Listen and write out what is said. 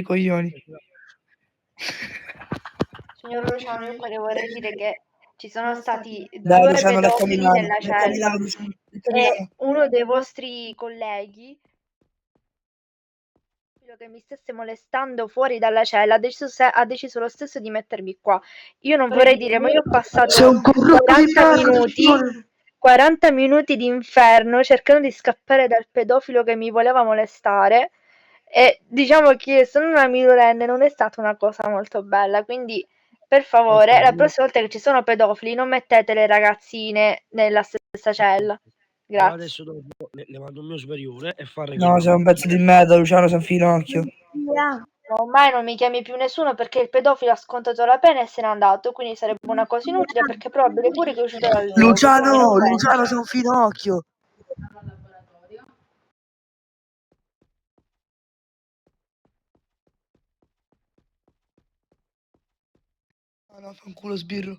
i coglioni. Signor Luciano, io qua le vorrei dire che ci sono stati Dai, due Luciano, lecca pedofili Milano, nella lecca cella Milano, Luciano, lecca e Milano. uno dei vostri colleghi, quello che mi stesse molestando fuori dalla cella, ha deciso lo stesso di mettermi qua. Io non vorrei dire, ma io ho Sei passato un corrotto di 40 merda, minuti, Simone. 40 minuti di inferno cercando di scappare dal pedofilo che mi voleva molestare. E diciamo che essendo una minorenne non è stata una cosa molto bella, quindi per favore, la prossima volta che ci sono pedofili non mettete le ragazzine nella stessa cella. Grazie. Adesso dopo le mando un mio superiore e fa No, sei un pezzo di merda, Luciano, sei un finocchio. Ormai non mi chiami più nessuno perché il pedofilo ha scontato la pena e se n'è andato, quindi sarebbe una cosa inutile perché è probabile pure che è uscito dal gioco. Luciano, sei un finocchio. No, fanculo sbirro.